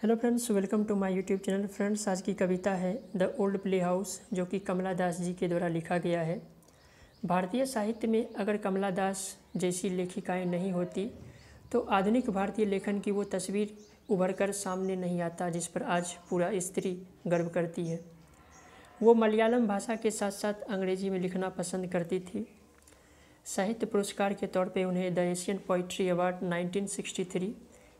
Hello friends, welcome to my YouTube channel. Friends, आज की कविता है द ओल्ड प्ले हाउस, जो कि कमला दास जी के द्वारा लिखा गया है। भारतीय साहित्य में अगर कमला दास जैसी लेखिकाएं नहीं होती तो आधुनिक भारतीय लेखन की वो तस्वीर उभर कर सामने नहीं आता जिस पर आज पूरा स्त्री गर्व करती है। वो मलयालम भाषा के साथ साथ अंग्रेजी में लिखना पसंद करती थी। साहित्य पुरस्कार के तौर पे उन्हें द एशियन पोइट्री अवार्ड 1963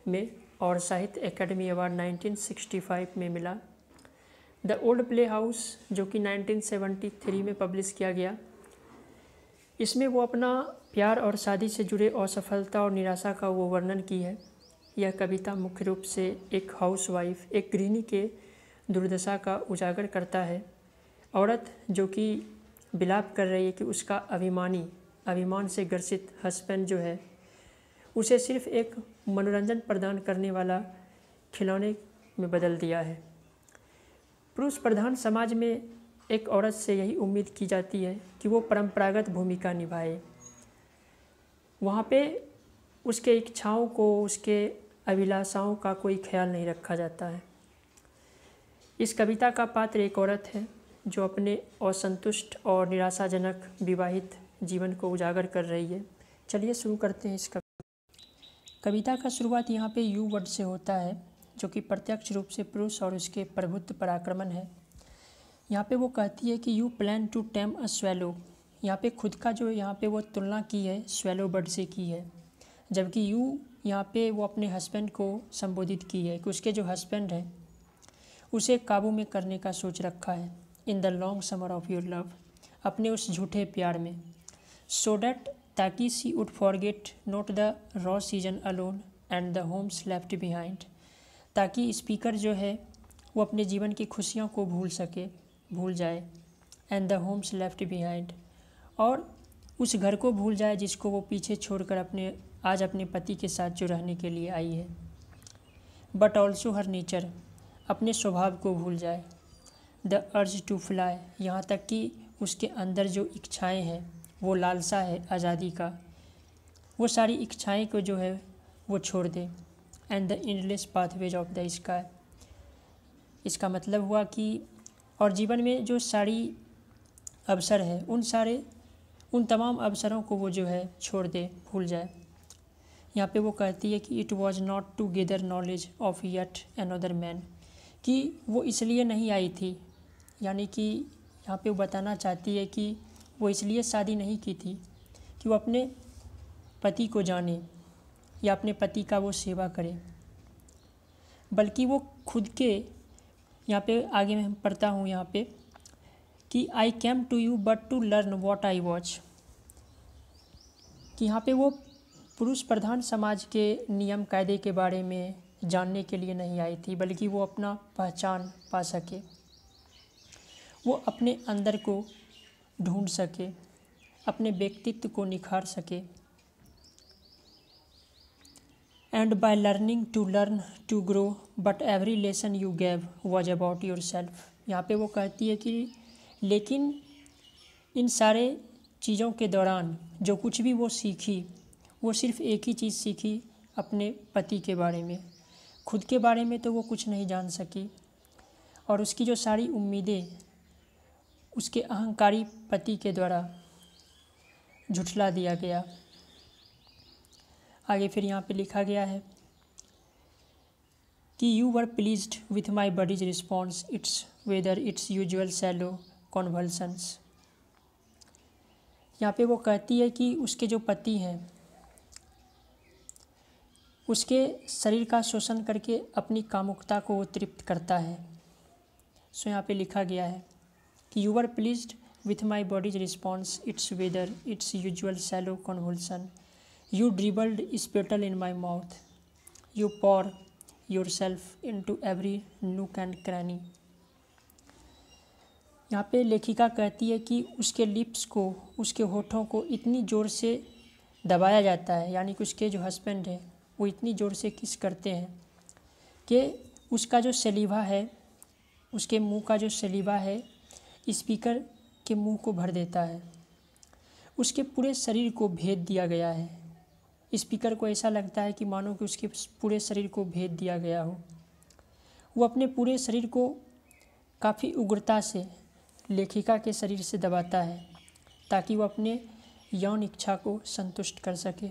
में और साहित्य एकेडमी अवार्ड 1965 में मिला। द ओल्ड प्ले हाउस, जो कि 1973 में पब्लिश किया गया, इसमें वो अपना प्यार और शादी से जुड़े असफलता और निराशा का वो वर्णन की है। यह कविता मुख्य रूप से एक हाउसवाइफ, एक गृहिणी के दुर्दशा का उजागर करता है। औरत जो कि विलाप कर रही है कि उसका अभिमान से ग्रसित हस्बैंड जो है उसे सिर्फ एक मनोरंजन प्रदान करने वाला खिलौने में बदल दिया है। पुरुष प्रधान समाज में एक औरत से यही उम्मीद की जाती है कि वो परंपरागत भूमिका निभाए। वहाँ पे उसके इच्छाओं को, उसके अभिलाषाओं का कोई ख्याल नहीं रखा जाता है। इस कविता का पात्र एक औरत है जो अपने असंतुष्ट और निराशाजनक विवाहित जीवन को उजागर कर रही है। चलिए शुरू करते हैं इस कविता का शुरुआत यहाँ पे यू वर्ड से होता है, जो कि प्रत्यक्ष रूप से पुरुष और उसके प्रभुत्व पर आक्रमण है। यहाँ पे वो कहती है कि you plan to tame a swallow. यहाँ पे खुद का जो यहाँ पे वो तुलना की है स्वेलो बर्ड से की है, जबकि यू यहाँ पे वो अपने हस्बैंड को संबोधित की है कि उसके जो हस्बैंड है उसे काबू में करने का सोच रखा है। In the long summer of your love, अपने उस झूठे प्यार में। सो डैट, ताकि she would forget not the raw season alone and the homes left behind, ताकि स्पीकर जो है वो अपने जीवन की खुशियों को भूल जाए। And the homes left behind, और उस घर को भूल जाए जिसको वो पीछे छोड़कर आज अपने पति के साथ जो रहने के लिए आई है। बट ऑल्सो हर नेचर, अपने स्वभाव को भूल जाए। द अर्ज टू फ्लाई, यहाँ तक कि उसके अंदर जो इच्छाएं हैं, वो लालसा है आज़ादी का, वो सारी इच्छाएं को जो है वो छोड़ दे। And the endless pathways of the sky, इसका मतलब हुआ कि और जीवन में जो सारी अवसर है उन तमाम अवसरों को वो जो है छोड़ दे, भूल जाए। यहाँ पे वो कहती है कि it was not to gather knowledge of yet another man, कि वो इसलिए नहीं आई थी, यानी कि यहाँ पे वो बताना चाहती है कि वो इसलिए शादी नहीं की थी कि वो अपने पति को जाने या अपने पति का वो सेवा करे, बल्कि वो खुद के, यहाँ पे आगे मैं पढ़ता हूँ यहाँ पे कि I came to you but to learn what I watch, कि यहाँ पे वो पुरुष प्रधान समाज के नियम कायदे के बारे में जानने के लिए नहीं आई थी, बल्कि वो अपना पहचान पा सके, वो अपने अंदर को ढूंढ सके, अपने व्यक्तित्व को निखार सके। And by learning to learn to grow, but every lesson you gave was about yourself. यहाँ पे वो कहती है कि लेकिन इन सारे चीज़ों के दौरान जो कुछ भी वो सीखी, वो सिर्फ एक ही चीज़ सीखी, अपने पति के बारे में। खुद के बारे में तो वो कुछ नहीं जान सकी, और उसकी जो सारी उम्मीदें उसके अहंकारी पति के द्वारा झुठला दिया गया। आगे फिर यहाँ पे लिखा गया है कि you were pleased with my body's response it's whether it's usual shallow convulsions. यहाँ पे वो कहती है कि उसके जो पति हैं उसके शरीर का शोषण करके अपनी कामुकता को वो तृप्त करता है। सो यहाँ पे लिखा गया है कि you were pleased with my body's response it's whether it's usual shallow convulsion, you dribbled spittle in my mouth, you pour yourself into every nook and cranny. यहाँ पे लेखिका कहती है कि उसके लिप्स को, उसके होठों को इतनी ज़ोर से दबाया जाता है, यानी कि उसके जो हस्बैंड है वो इतनी ज़ोर से किस करते हैं कि उसका जो सलीवा है, उसके मुंह का जो सलीवा है स्पीकर के मुंह को भर देता है। उसके पूरे शरीर को भेद दिया गया है। स्पीकर को ऐसा लगता है कि मानो कि उसके पूरे शरीर को भेद दिया गया हो। वो अपने पूरे शरीर को काफ़ी उग्रता से लेखिका के शरीर से दबाता है ताकि वो अपने यौन इच्छा को संतुष्ट कर सके।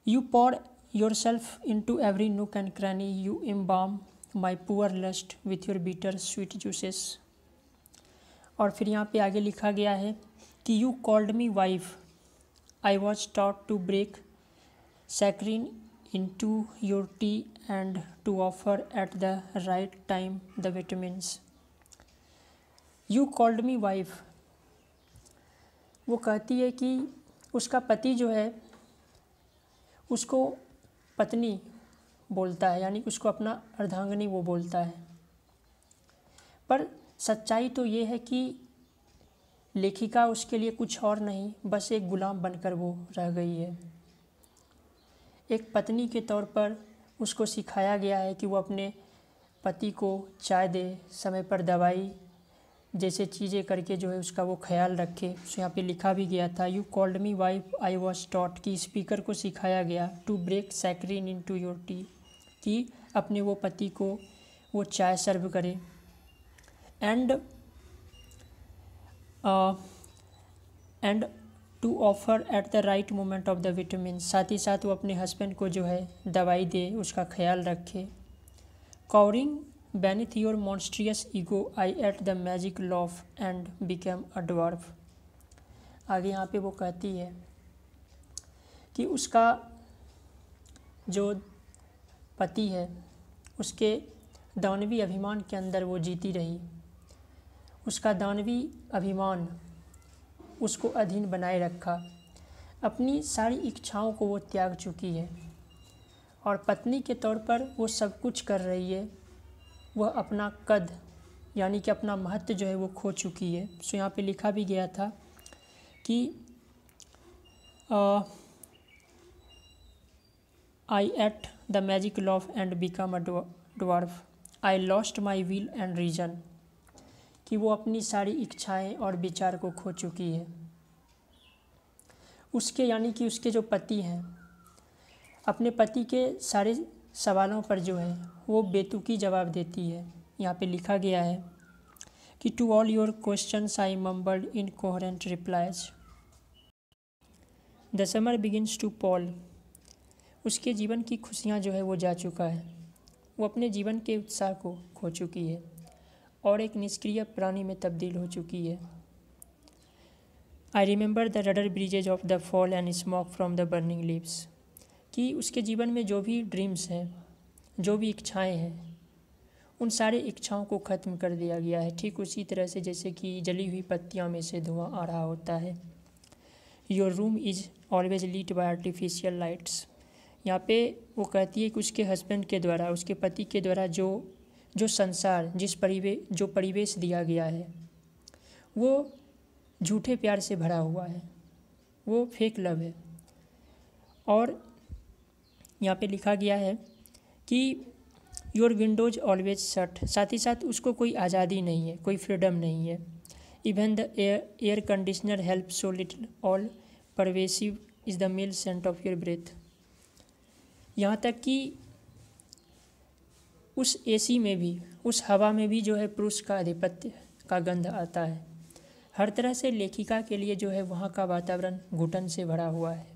You pour yourself into every nook and cranny, you embalm my poor lust with your bitter sweet juices। और फिर यहाँ पे आगे लिखा गया है कि you called me wife, I was taught to break saccharine into your tea and to offer at the right time the vitamins। You called me wife, वो कहती है कि उसका पति जो है उसको पत्नी बोलता है, यानी उसको अपना अर्धांगिनी वो बोलता है। पर सच्चाई तो ये है कि लेखिका उसके लिए कुछ और नहीं, बस एक गुलाम बनकर वो रह गई है। एक पत्नी के तौर पर उसको सिखाया गया है कि वो अपने पति को चाय दे, समय पर दवाई जैसे चीज़ें करके जो है उसका वो ख्याल रखे। तो यहाँ पे लिखा भी गया था you called me wife I was taught, कि स्पीकर को सिखाया गया to break saccharine into your tea, कि अपने वो पति को वो चाय सर्व करे। And to offer at the right moment of the vitamin, साथ ही साथ वो अपने हस्बैंड को जो है दवाई दे, उसका ख्याल रखे। Covering beneath your monstrous ego I ate the magic loaf and became a dwarf। आगे यहाँ पे वो कहती है कि उसका जो पति है उसके दानवी अभिमान के अंदर वो जीती रही, उसका दानवी अभिमान उसको अधीन बनाए रखा, अपनी सारी इच्छाओं को वो त्याग चुकी है और पत्नी के तौर पर वो सब कुछ कर रही है। वह अपना कद यानी कि अपना महत्व जो है वो खो चुकी है। सो यहाँ पे लिखा भी गया था कि I ate the magic loaf and become a dwarf, I lost my will and reason, कि वो अपनी सारी इच्छाएं और विचार को खो चुकी है। उसके यानी कि उसके जो पति हैं, अपने पति के सारे सवालों पर जो है वो बेतुकी जवाब देती है। यहाँ पे लिखा गया है कि to all your questions I mumbled incoherent replies. The summer begins to pall, उसके जीवन की खुशियाँ जो है वो जा चुका है, वो अपने जीवन के उत्साह को खो चुकी है और एक निष्क्रिय प्राणी में तब्दील हो चुकी है। I remember the rudder bridges of the fall and smoke from the burning leaves, कि उसके जीवन में जो भी ड्रीम्स हैं, जो भी इच्छाएं हैं, उन सारे इच्छाओं को ख़त्म कर दिया गया है। ठीक उसी तरह से जैसे कि जली हुई पत्तियों में से धुआं आ रहा होता है। Your room is always lit by artificial lights, यहाँ पे वो कहती है कि उसके हस्बैंड के द्वारा, उसके पति के द्वारा जो संसार जो परिवेश दिया गया है वो झूठे प्यार से भरा हुआ है, वो फेक लव है। और यहाँ पे लिखा गया है कि योर विंडोज ऑलवेज शट, साथ ही साथ उसको कोई आज़ादी नहीं है, कोई फ्रीडम नहीं है। Even the air conditioner help so little, all pervasive is the male scent of your breath, यहाँ तक कि उस एसी में भी, उस हवा में भी जो है पुरुष का आधिपत्य का गंध आता है। हर तरह से लेखिका के लिए जो है वहाँ का वातावरण घुटन से भरा हुआ है।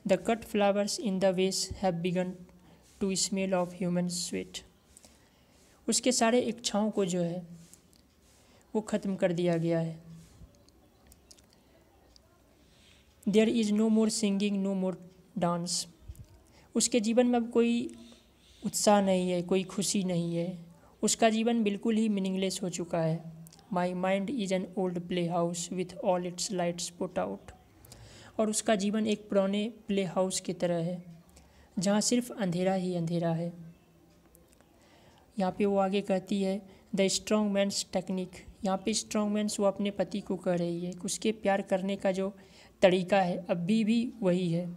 The cut flowers in the vase have begun to smell of human sweat, उसके सारे इच्छाओं को जो है वो ख़त्म कर दिया गया है। There is no more singing, no more dance, उसके जीवन में अब कोई उत्साह नहीं है, कोई खुशी नहीं है, उसका जीवन बिल्कुल ही मीनिंगलेस हो चुका है। My mind is an old play house with all it's lights put out, और उसका जीवन एक पुराने प्ले हाउस की तरह है जहाँ सिर्फ अंधेरा ही अंधेरा है। यहाँ पे वो आगे कहती है द स्ट्रॉन्ग मैन्स टेक्निक, यहाँ पे स्ट्रॉन्ग मैन्स वो अपने पति को कह रही है कि उसके प्यार करने का जो तरीका है अभी भी वही है।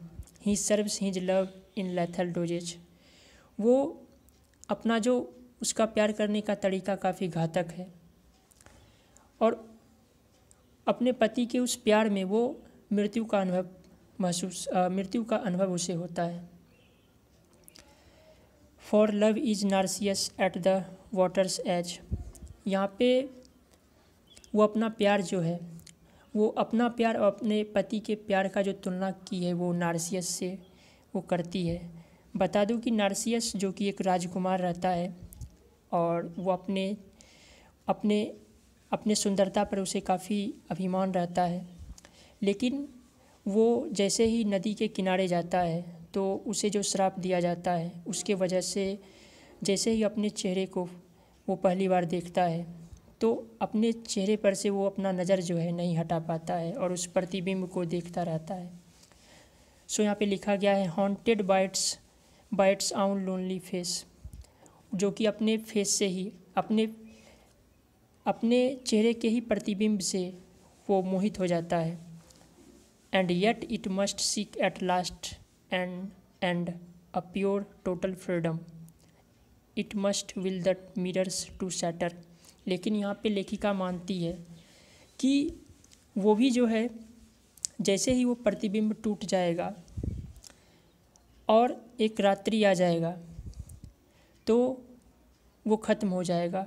He serves his love in lethal doses, वो अपना जो उसका प्यार करने का तरीका काफ़ी घातक है और अपने पति के उस प्यार में वो मृत्यु का अनुभव उसे होता है। For love is Narcissus at the water's edge. यहाँ पे वो अपना प्यार जो है, वो अपना प्यार और अपने पति के प्यार का जो तुलना की है वो नार्सियस से वो करती है। बता दूं कि नार्सियस जो कि एक राजकुमार रहता है और वो अपने अपने अपने सुंदरता पर उसे काफ़ी अभिमान रहता है, लेकिन वो जैसे ही नदी के किनारे जाता है तो उसे जो श्राप दिया जाता है उसके वजह से जैसे ही अपने चेहरे को वो पहली बार देखता है तो अपने चेहरे पर से वो अपना नज़र जो है नहीं हटा पाता है और उस प्रतिबिंब को देखता रहता है। सो यहाँ पे लिखा गया है haunted bytes on lonely face, जो कि अपने फेस से ही अपने चेहरे के ही प्रतिबिंब से वो मोहित हो जाता है। And yet it must seek at last end a pure total freedom, it must will the mirrors to shatter. लेकिन यहाँ पे लेखिका मानती है कि वो भी जो है जैसे ही वो प्रतिबिंब टूट जाएगा और एक रात्रि आ जाएगा तो वो ख़त्म हो जाएगा।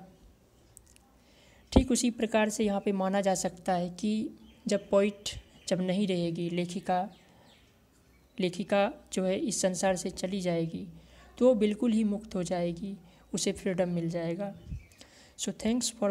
ठीक उसी प्रकार से यहाँ पे माना जा सकता है कि जब पोइट जब नहीं रहेगी, लेखिका जो है इस संसार से चली जाएगी तो वो बिल्कुल ही मुक्त हो जाएगी, उसे फ्रीडम मिल जाएगा। So thanks for